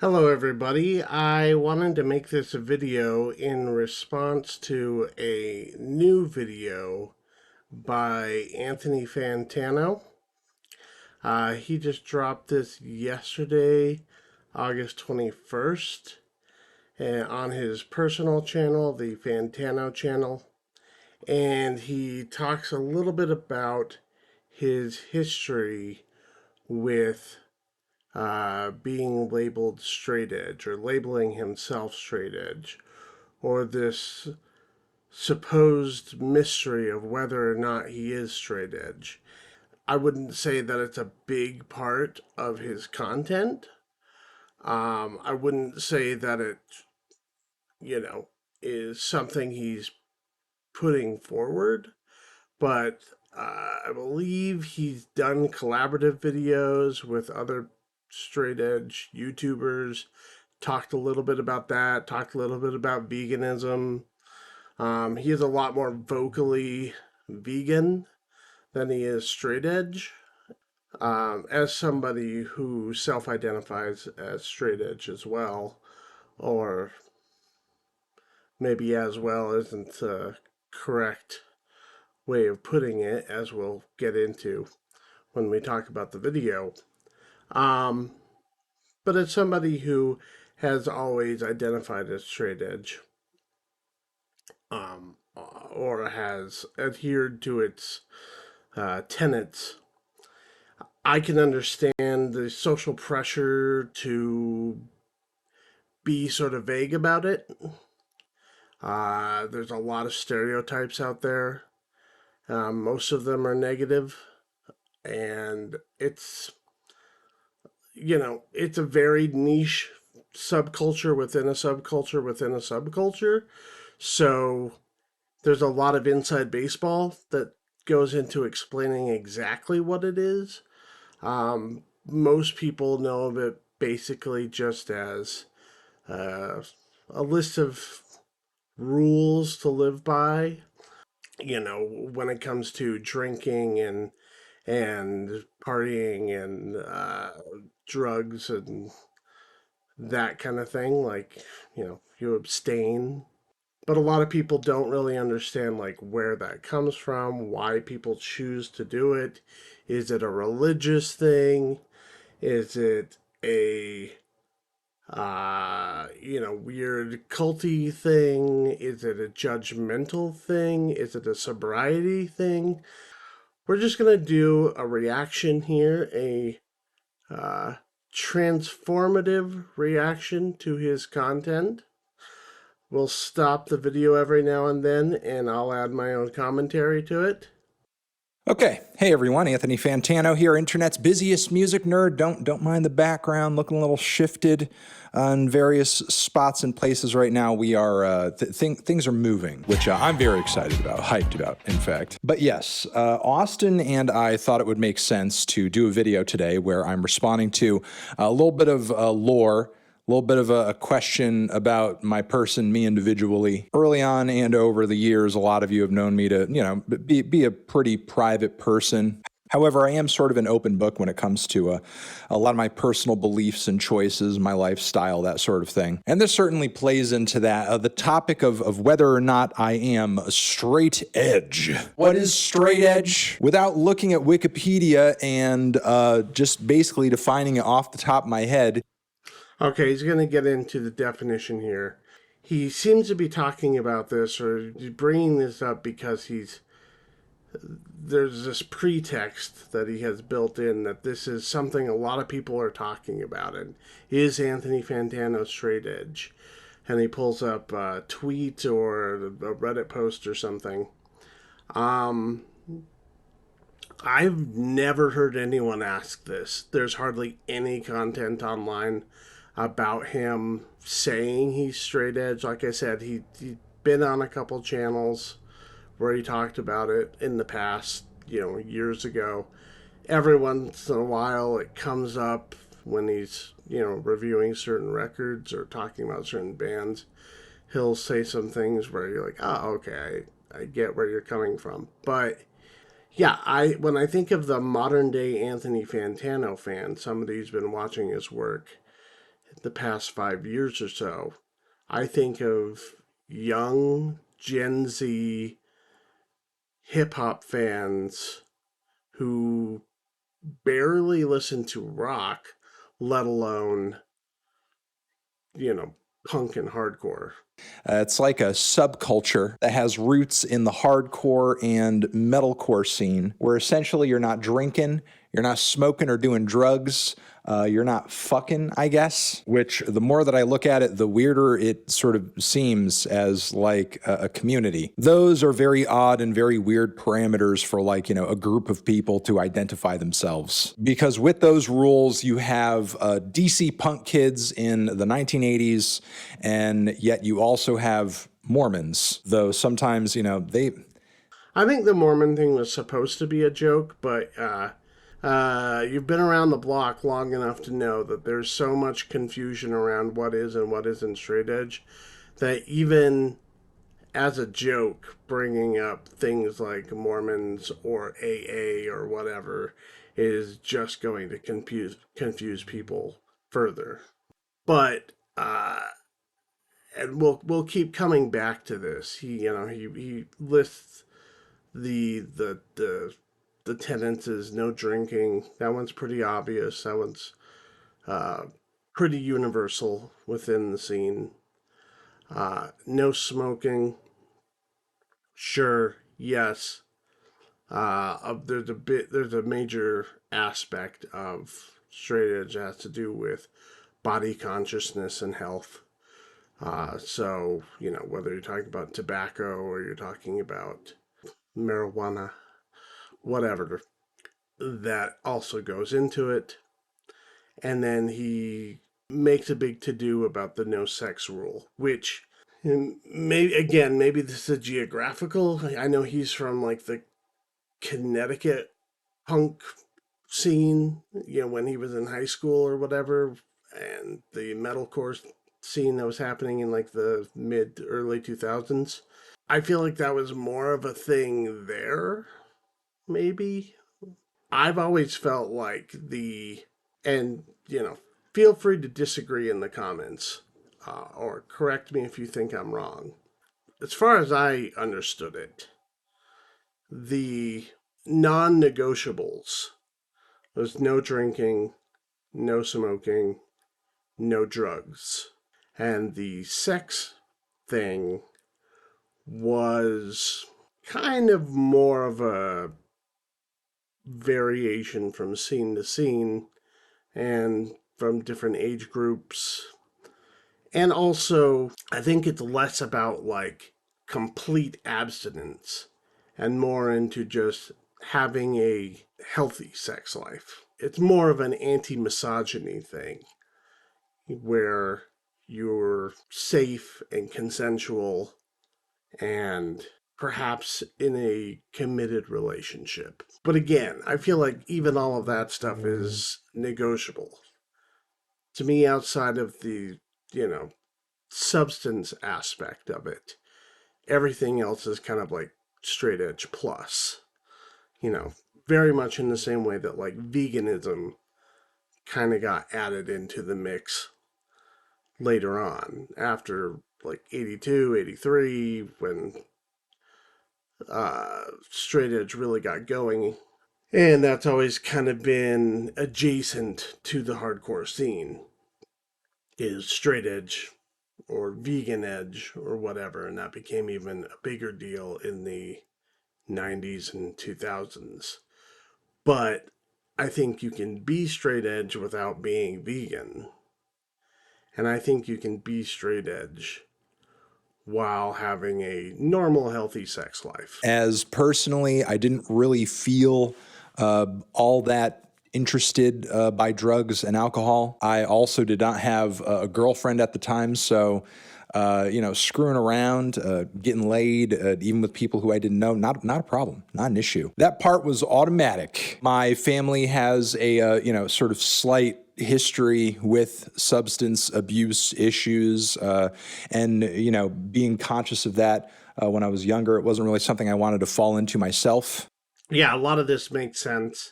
Hello everybody. I wanted to make this a video in response to a new video by Anthony Fantano. He just dropped this yesterday, August 21st, on his personal channel, the Fantano channel. And he talks a little bit about his history with being labeled straight edge or labeling himself straight edge, or this supposed mystery of whether or not he is straight edge. I wouldn't say that it's a big part of his content. I wouldn't say that it, you know, is something he's putting forward, but I believe he's done collaborative videos with other straight edge YouTubers, talked a little bit about that, talked a little bit about veganism. He is a lot more vocally vegan than he is straight edge. As somebody who self identifies as straight edge as well, or maybe as well isn't the correct way of putting it, as we'll get into when we talk about the video. Um, but as somebody who has always identified as straight edge, or has adhered to its tenets, I can understand the social pressure to be sort of vague about it. There's a lot of stereotypes out there. Most of them are negative, and it's a very niche subculture within a subculture within a subculture. So there's a lot of inside baseball that goes into explaining exactly what it is. Most people know of it basically just as uh, a list of rules to live by. When it comes to drinking and partying and drugs and that kind of thing, like you abstain. But a lot of people don't really understand like where that comes from, why people choose to do it. Is it a religious thing? Is it a weird culty thing? Is it a judgmental thing? Is it a sobriety thing? We're just gonna do a reaction here, a uh, transformative reaction to his content. We'll stop the video every now and then, and I'll add my own commentary to it. Okay, hey everyone, Anthony Fantano here, internet's busiest music nerd. Don't mind the background, looking a little shifted on various spots and places right now. We are things are moving, which I'm very excited about, hyped about, in fact. But yes, Austin and I thought it would make sense to do a video today where I'm responding to a little bit of lore, a little bit of a question about my person, me individually. Early on and over the years, a lot of you have known me to, be a pretty private person. However, I am sort of an open book when it comes to a lot of my personal beliefs and choices, my lifestyle, that sort of thing. And this certainly plays into that, the topic of whether or not I am a straight edge. What is straight edge? Without looking at Wikipedia and just basically defining it off the top of my head, Okay, he's going to get into the definition here. He seems to be talking about this or bringing this up because there's this pretext that he has built in that this is something a lot of people are talking about. And is Anthony Fantano straight edge? And he pulls up a tweet or a Reddit post or something. I've never heard anyone ask this. There's hardly any content online about him saying he's straight edge. Like I said, he'd been on a couple channels where he talked about it in the past, years ago. Every once in a while, it comes up when he's, reviewing certain records or talking about certain bands. He'll say some things where you're like, oh, okay, I get where you're coming from. But yeah, when I think of the modern day Anthony Fantano fan, somebody who's been watching his work, the past 5 years or so. I think of young Gen Z hip hop fans who barely listen to rock, let alone, you know, punk and hardcore. It's like a subculture that has roots in the hardcore and metalcore scene, where essentially you're not drinking, you're not smoking or doing drugs, you're not fucking, I guess. Which the more that I look at it, the weirder it sort of seems as like a community. Those are very odd and very weird parameters for like, you know, a group of people to identify themselves. Because with those rules, you have DC punk kids in the 1980s, and yet you also have Mormons, though sometimes, you know, I think the Mormon thing was supposed to be a joke, but you've been around the block long enough to know that there's so much confusion around what is and what isn't straight edge that even as a joke, bringing up things like Mormons or AA or whatever is just going to confuse people further. But and we'll keep coming back to this. He lists the tenets as no drinking. That one's pretty obvious. That one's uh, pretty universal within the scene. No smoking. Sure, yes. There's a major aspect of straight edge that has to do with body consciousness and health. So, whether you're talking about tobacco or you're talking about marijuana, whatever, that also goes into it. And then he makes a big to do about the no sex rule, which maybe this is geographical. I know he's from like the Connecticut punk scene, when he was in high school or whatever, and the metalcore scene that was happening in like the mid early 2000s. I feel like that was more of a thing there, maybe. I've always felt like and feel free to disagree in the comments or correct me if you think I'm wrong. As far as I understood it, the non negotiables was no drinking, no smoking, no drugs. And the sex thing was kind of more of a variation from scene to scene and from different age groups. And also, I think it's less about like complete abstinence and more into just having a healthy sex life. It's more of an anti misogyny thing where you're safe and consensual and perhaps in a committed relationship. But again, I feel like even all of that stuff is negotiable. To me, outside of the, you know, substance aspect of it, everything else is kind of like straight edge plus. Very much in the same way that like veganism kind of got added into the mix later on after like 82, 83, when straight edge really got going. And that's always kind of been adjacent to the hardcore scene is straight edge or vegan edge or whatever. And that became even a bigger deal in the 90s and 2000s. But I think you can be straight edge without being vegan. And I think you can be straight edge while having a normal, healthy sex life. as personally, I didn't really feel all that interested by drugs and alcohol. I also did not have a girlfriend at the time, so screwing around, getting laid, even with people who I didn't know, not a problem, not an issue. That part was automatic. My family has a sort of slight history with substance abuse issues, and being conscious of that when I was younger, it wasn't really something I wanted to fall into myself. Yeah, a lot of this makes sense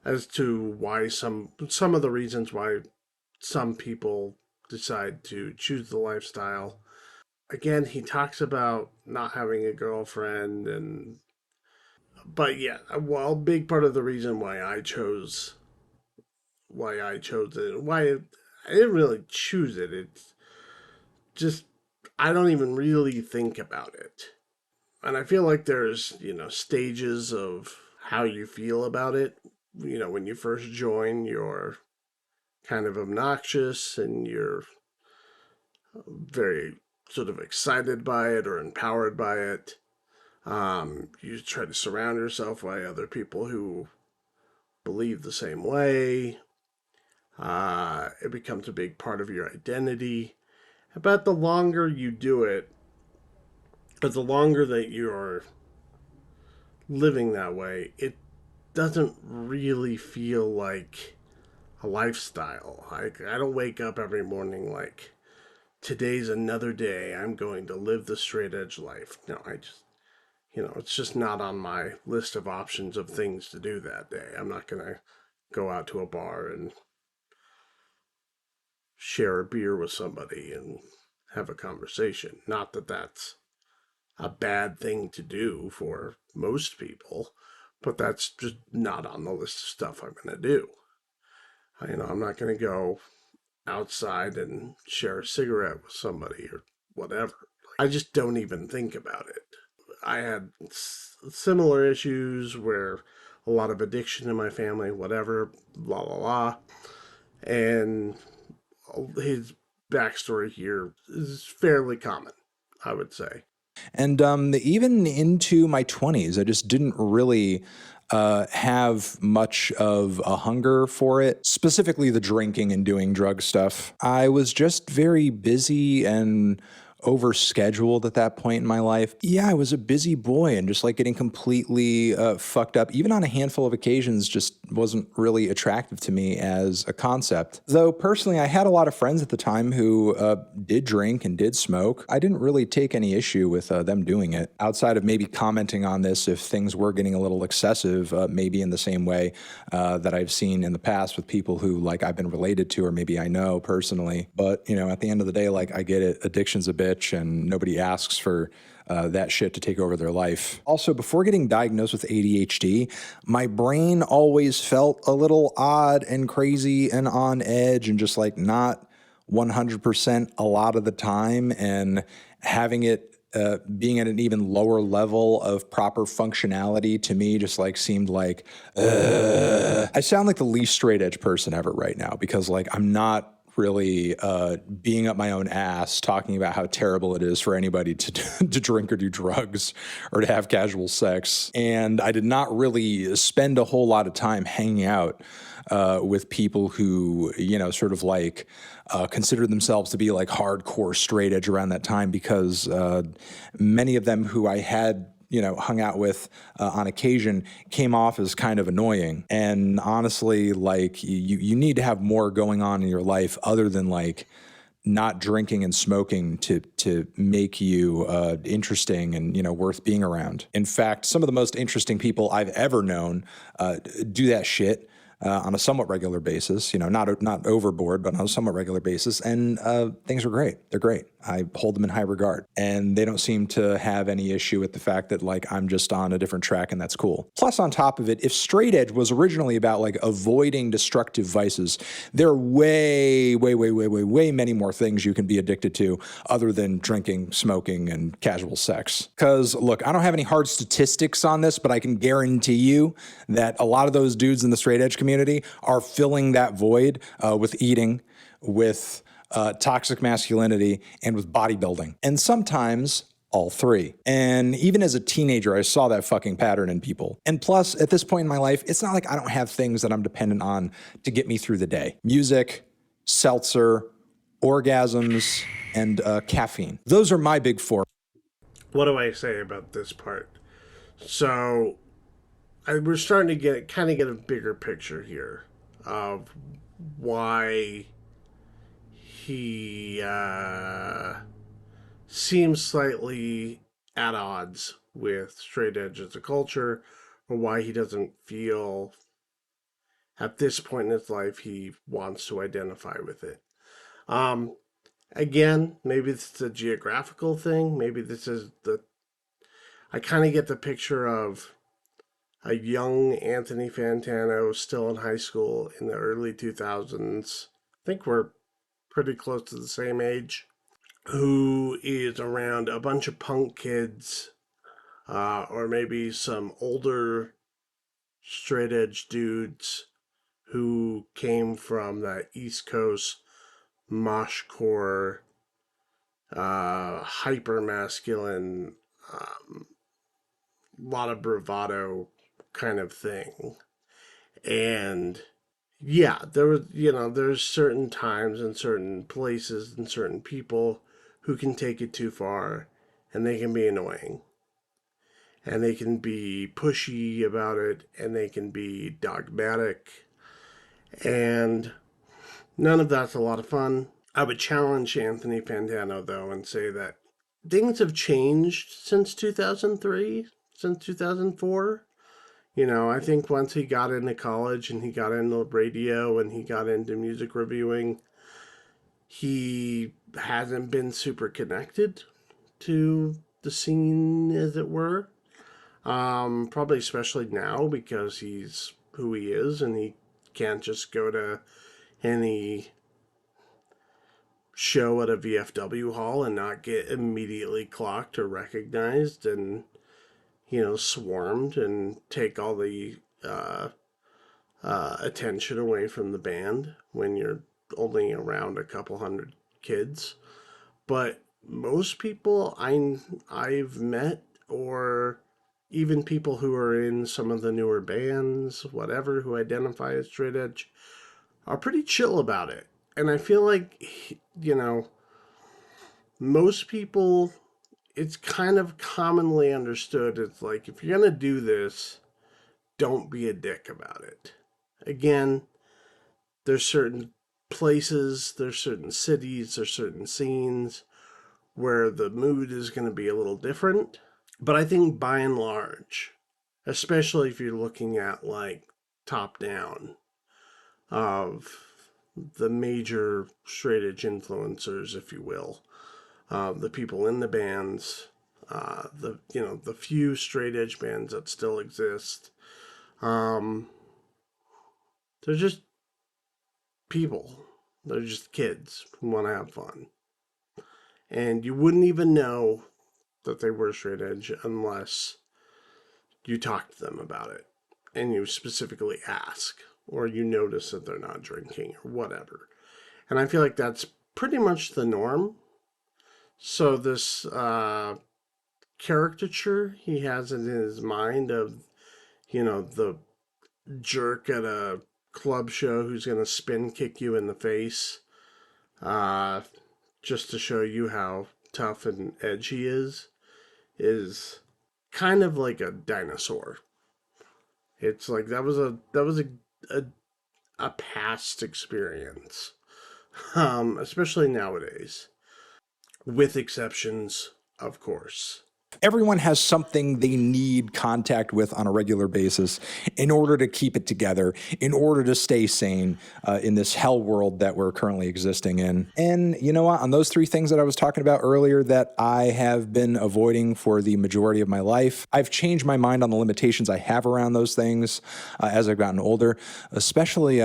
as to why some of the reasons why some people decide to choose the lifestyle. Again, he talks about not having a girlfriend, and but yeah, well, a big part of the reason why I chose it, I didn't really choose it. It's just I don't even really think about it. And I feel like there's, stages of how you feel about it. When you first join, you're kind of obnoxious and you're very sort of excited by it or empowered by it. You try to surround yourself by other people who believe the same way. It becomes a big part of your identity. But the longer you do it, but the longer that you're living that way, it doesn't really feel like a lifestyle. I don't wake up every morning like, today's another day. I'm going to live the straight edge life. No, it's just not on my list of options of things to do that day. I'm not going to go out to a bar and share a beer with somebody and have a conversation. Not that that's a bad thing to do for most people, but that's just not on the list of stuff I'm going to do. I'm not going to go outside and share a cigarette with somebody or whatever. I just don't even think about it. I had similar issues where a lot of addiction in my family, whatever, la la la. And his backstory here is fairly common, I would say. And even into my 20s, I just didn't really have much of a hunger for it, specifically the drinking and doing drug stuff. I was just very busy and overscheduled at that point in my life. Yeah, I was a busy boy and just like getting completely fucked up, even on a handful of occasions, just wasn't really attractive to me as a concept. Though personally, I had a lot of friends at the time who did drink and did smoke. I didn't really take any issue with them doing it, outside of maybe commenting on this if things were getting a little excessive, maybe in the same way that I've seen in the past with people who like I've been related to or maybe I know personally. But, at the end of the day, like I get it, addiction's a bitch and nobody asks for that shit to take over their life. Also, before getting diagnosed with ADHD, my brain always felt a little odd and crazy and on edge and just like not 100% a lot of the time. And having it being at an even lower level of proper functionality to me just like seemed like I sound like the least straight edge person ever right now because like I'm not really being up my own ass talking about how terrible it is for anybody to to drink or do drugs or to have casual sex. And I did not really spend a whole lot of time hanging out with people who, sort of like consider themselves to be like hardcore straight edge around that time because many of them who I had hung out with on occasion came off as kind of annoying. And honestly, like you need to have more going on in your life other than like not drinking and smoking to make you interesting and worth being around. In fact, some of the most interesting people I've ever known do that shit on a somewhat regular basis, not overboard, but on a somewhat regular basis. And things are great. They're great. I hold them in high regard. And they don't seem to have any issue with the fact that like I'm just on a different track and that's cool. Plus on top of it, if straight edge was originally about like avoiding destructive vices, there are way, way, way, way, way, way many more things you can be addicted to other than drinking, smoking, and casual sex. Because look, I don't have any hard statistics on this, but I can guarantee you that a lot of those dudes in the straight edge community are filling that void with eating, with toxic masculinity, and with bodybuilding. And sometimes all three. And even as a teenager, I saw that fucking pattern in people. And plus, at this point in my life, it's not like I don't have things that I'm dependent on to get me through the day. Music, seltzer, orgasms, and caffeine. Those are my big four. What do I say about this part? So, we're starting to get a bigger picture here of why he seems slightly at odds with straight edge as a culture, or why he doesn't feel at this point in his life he wants to identify with it. Um, Again, maybe it's a geographical thing. Maybe this is the. I kind of get the picture of a young Anthony Fantano still in high school in the early 2000s. I think we're pretty close to the same age. Who is around a bunch of punk kids, or maybe some older straight edge dudes who came from that East Coast moshcore, hyper masculine, lot of bravado kind of thing. And yeah, there was, there's certain times and certain places and certain people who can take it too far and they can be annoying and they can be pushy about it and they can be dogmatic, and none of that's a lot of fun. I would challenge Anthony Fantano, though, and say that things have changed since 2003, since 2004. I think once he got into college and he got into radio and he got into music reviewing, he hasn't been super connected to the scene, as it were. Probably especially now because he's who he is and he can't just go to any show at a VFW hall and not get immediately clocked or recognized and, swarmed and take all the attention away from the band when you're only around a couple hundred kids. But most people I've met, or even people who are in some of the newer bands, whatever, who identify as straight edge, are pretty chill about it. And I feel like, most people, it's kind of commonly understood. It's like, if you're going to do this, don't be a dick about it. Again, there's certain places, there's certain cities, there's certain scenes where the mood is going to be a little different. But I think by and large, especially if you're looking at like top down of the major straight edge influencers, if you will, the people in the bands, the few straight edge bands that still exist, um, they're just people. They're just kids who want to have fun, and you wouldn't even know that they were straight edge unless you talk to them about it and you specifically ask, or you notice that they're not drinking or whatever. And I feel like that's pretty much the norm. So this caricature he has in his mind of, the jerk at a club show who's going to spin kick you in the face, uh, just to show you how tough and edgy is kind of like a dinosaur. It's like a, a past experience, especially nowadays, with exceptions, of course. Everyone has something they need contact with on a regular basis in order to keep it together, in order to stay sane in this hell world that we're currently existing in. And you know what? On those three things that I was talking about earlier that I have been avoiding for the majority of my life, I've changed my mind on the limitations I have around those things as I've gotten older, especially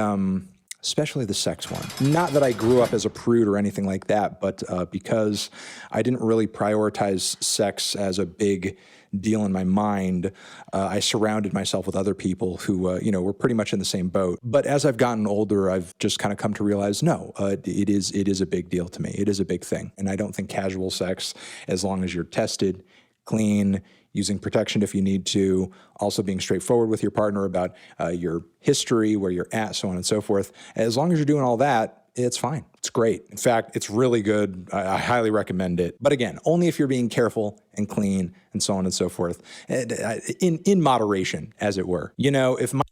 the sex one. Not that I grew up as a prude or anything like that, but because I didn't really prioritize sex as a big deal in my mind, I surrounded myself with other people who, were pretty much in the same boat. But as I've gotten older, I've just kind of come to realize, no, it is a big deal to me. It is a big thing. And I don't think casual sex, as long as you're tested, clean, using protection if you need to, also being straightforward with your partner about your history, where you're at, so on and so forth. As long as you're doing all that, it's fine. It's great. In fact, it's really good. I highly recommend it. But again, only if you're being careful and clean and so on and so forth, in moderation, as it were. If my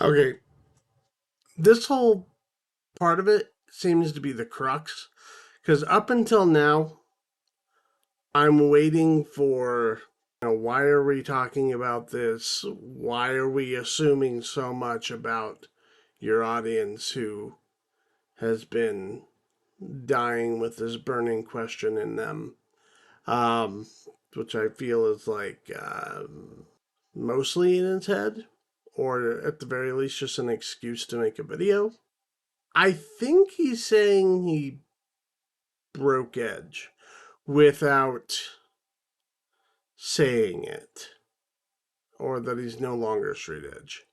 Okay, this whole part of it seems to be the crux, because up until now, I'm waiting for, why are we talking about this? Why are we assuming so much about your audience who has been dying with this burning question in them, um, which I feel is like mostly in his head, or at the very least, just an excuse to make a video. I think he's saying he broke edge without saying it, or that he's no longer straight edge.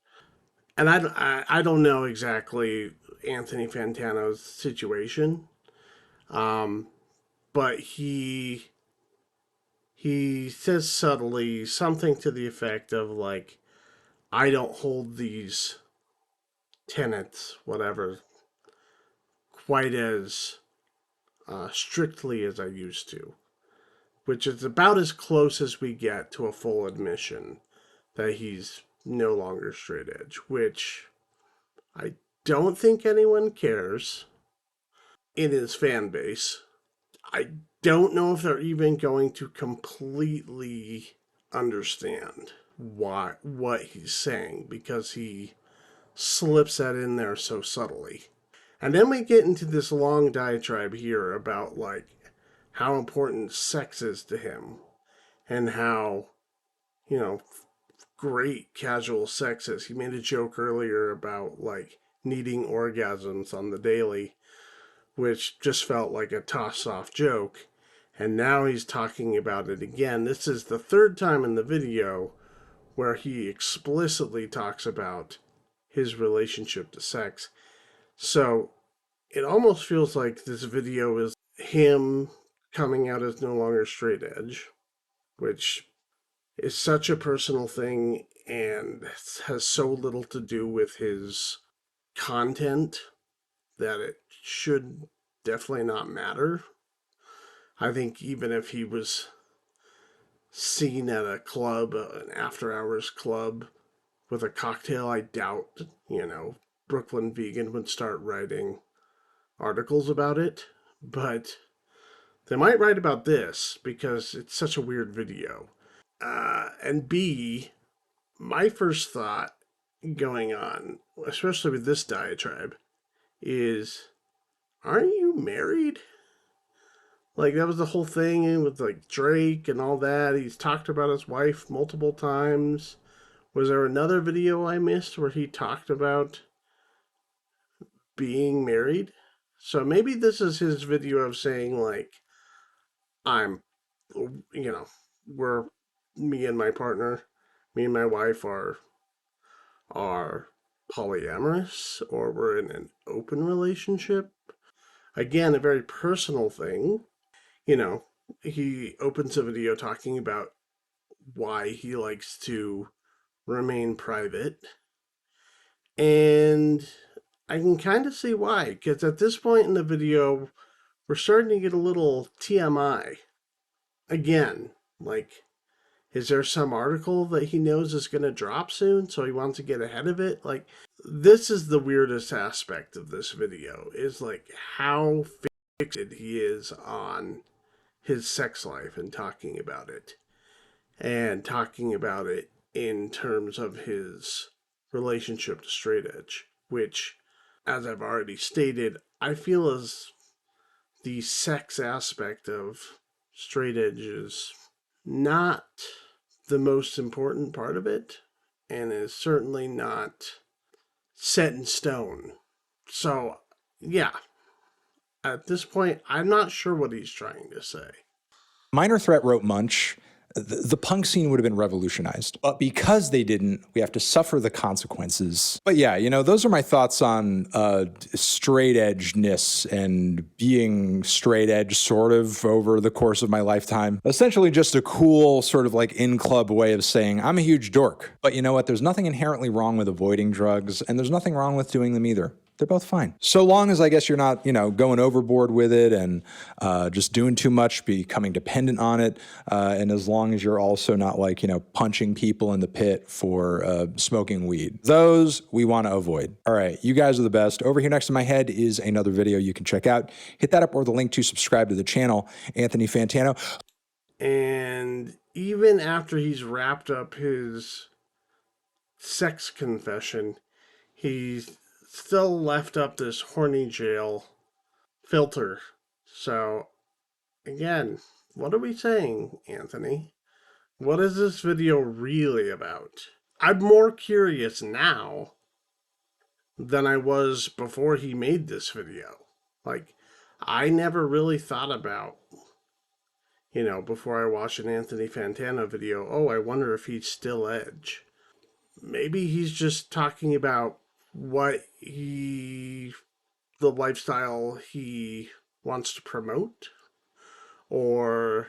And I don't know exactly Anthony Fantano's situation, um, but he says subtly something to the effect of like, I don't hold these tenets, whatever, quite as strictly as I used to, which is about as close as we get to a full admission that he's no longer straight edge, which I don't think anyone cares in his fan base. I don't know if they're even going to completely understand what he's saying because he slips that in there so subtly. And then we get into this long diatribe here about like how important sex is to him and how, you know, great casual sex is. He made a joke earlier about like needing orgasms on the daily, which just felt like a toss off joke. And now he's talking about it again. This is the third time in the video where he explicitly talks about his relationship to sex. So it almost feels like this video is him coming out as no longer straight edge, which is such a personal thing and has so little to do with his content that it should definitely not matter. I think even if he was seen at a club, an after hours club, with a cocktail, I doubt, Brooklyn Vegan would start writing articles about it. But they might write about this because it's such a weird video. And B, my first thought going on, especially with this diatribe, is aren't you married? Like, that was the whole thing with, like, Drake and all that. He's talked about his wife multiple times. Was there another video I missed where he talked about being married? So maybe this is his video of saying, like, I'm, you know, we're, me and my partner, me and my wife are polyamorous, or we're in an open relationship. Again, a very personal thing. You know, he opens a video talking about why he likes to remain private. And I can kind of see why, because at this point in the video, we're starting to get a little TMI. Again, like, is there some article that he knows is going to drop soon, so he wants to get ahead of it? Like, this is the weirdest aspect of this video, is like how fixated he is on his sex life and talking about it. And talking about it in terms of his relationship to straight edge, which, as I've already stated, I feel is the sex aspect of straight edge is not the most important part of it and is certainly not set in stone. So, yeah, at this point, I'm not sure what he's trying to say. Minor Threat wrote Munch. The punk scene would have been revolutionized. But because they didn't, we have to suffer the consequences. But yeah, those are my thoughts on straight edgeness and being straight edge sort of over the course of my lifetime. Essentially just a cool sort of like in-club way of saying, I'm a huge dork. But you know what? There's nothing inherently wrong with avoiding drugs, and there's nothing wrong with doing them either. They're both fine. So long as I guess you're not, going overboard with it and just doing too much, becoming dependent on it. And as long as you're also not like, punching people in the pit for smoking weed. Those we want to avoid. All right, you guys are the best. Over here next to my head is another video you can check out. Hit that up or the link to subscribe to the channel, Anthony Fantano. And even after he's wrapped up his sex confession, he still left up this horny jail filter. So, again, what are we saying, Anthony? What is this video really about? I'm more curious now than I was before he made this video. Like, I never really thought about, before I watched an Anthony Fantano video, oh, I wonder if he's still Edge. Maybe he's just talking about the lifestyle he wants to promote, or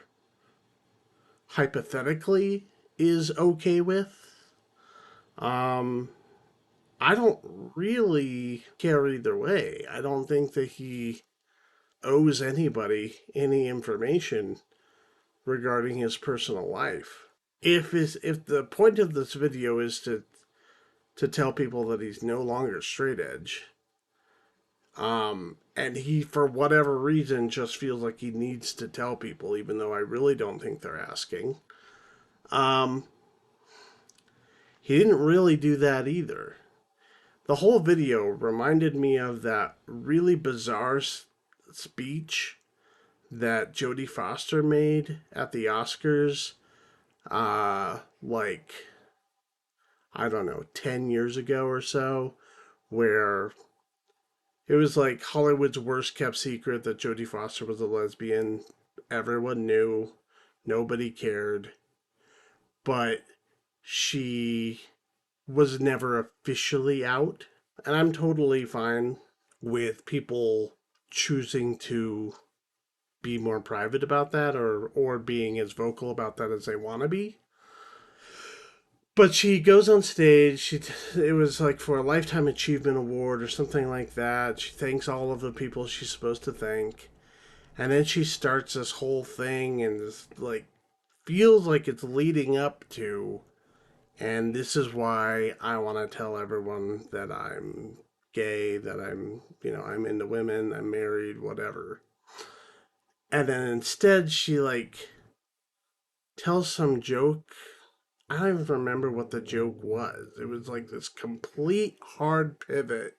hypothetically is okay with. Um, I don't really care either way. I don't think that he owes anybody any information regarding his personal life. If the point of this video is to tell people that he's no longer straight edge, and he for whatever reason just feels like he needs to tell people, even though I really don't think they're asking. Um, he didn't really do that either. The whole video reminded me of that really bizarre speech that Jodie Foster made at the Oscars, like, I don't know, 10 years ago or so, where it was like Hollywood's worst kept secret that Jodie Foster was a lesbian. Everyone knew, nobody cared, but she was never officially out. And I'm totally fine with people choosing to be more private about that, or being as vocal about that as they want to be. But she goes on stage. It was like for a lifetime achievement award or something like that. She thanks all of the people she's supposed to thank, and then she starts this whole thing, and this like feels like it's leading up to. And this is why I want to tell everyone that I'm gay, that I'm into women, I'm married, whatever. And then instead she like tells some joke. I don't even remember what the joke was. It was like this complete hard pivot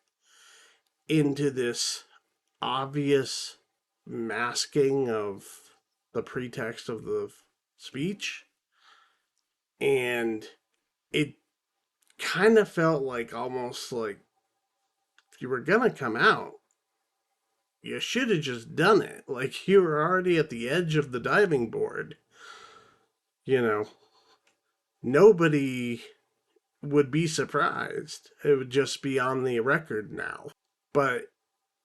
into this obvious masking of the pretext of the speech. And it kind of felt like almost like if you were going to come out, you should have just done it. Like you were already at the edge of the diving board. You know, nobody would be surprised. It would just be on the record now. But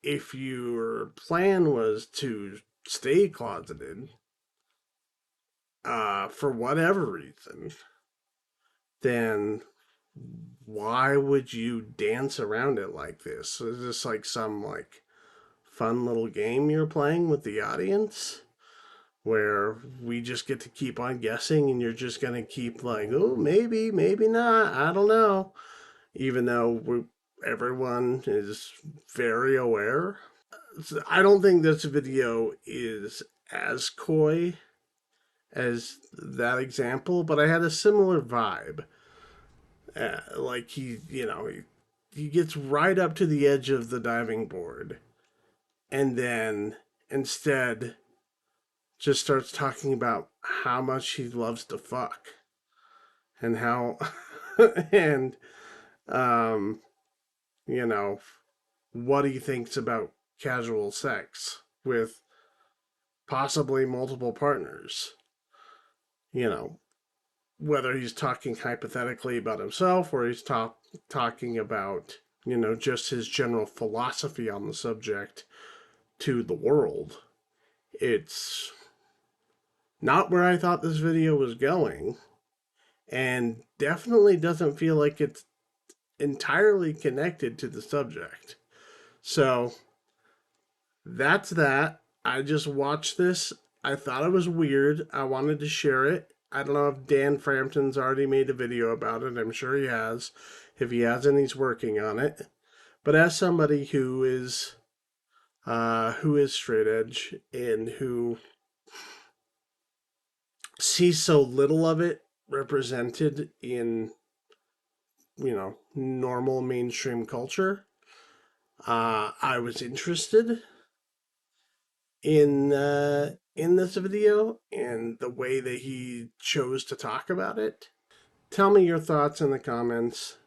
if your plan was to stay closeted, for whatever reason, then why would you dance around it like this? Is this like some like fun little game you're playing with the audience? Where we just get to keep on guessing and you're just going to keep like, oh, maybe, maybe not, I don't know. Even though everyone is very aware. I don't think this video is as coy as that example, but I had a similar vibe. Like he gets right up to the edge of the diving board, and then instead just starts talking about how much he loves to fuck, and how and um you know what he thinks about casual sex with possibly multiple partners. You know, whether he's talking hypothetically about himself or he's talking about, just his general philosophy on the subject to the world. It's not where I thought this video was going, and definitely doesn't feel like it's entirely connected to the subject. So that's that. I just watched this. I thought it was weird. I wanted to share it. I don't know if Dan Frampton's already made a video about it. I'm sure he has. If he hasn't, he's working on it. But as somebody who is straight edge and who sees so little of it represented in normal mainstream culture, I was interested in this video and the way that he chose to talk about it. Tell me your thoughts in the comments.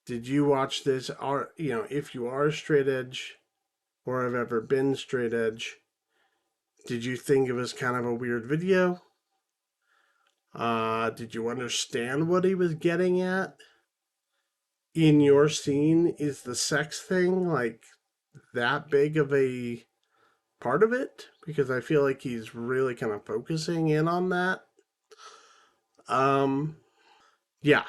Did you watch this? Or if you are straight edge or have ever been straight edge, did you think it was kind of a weird video? Did you understand what he was getting at? In your scene, is the sex thing like that big of a part of it? Because I feel like he's really kind of focusing in on that. Um, yeah.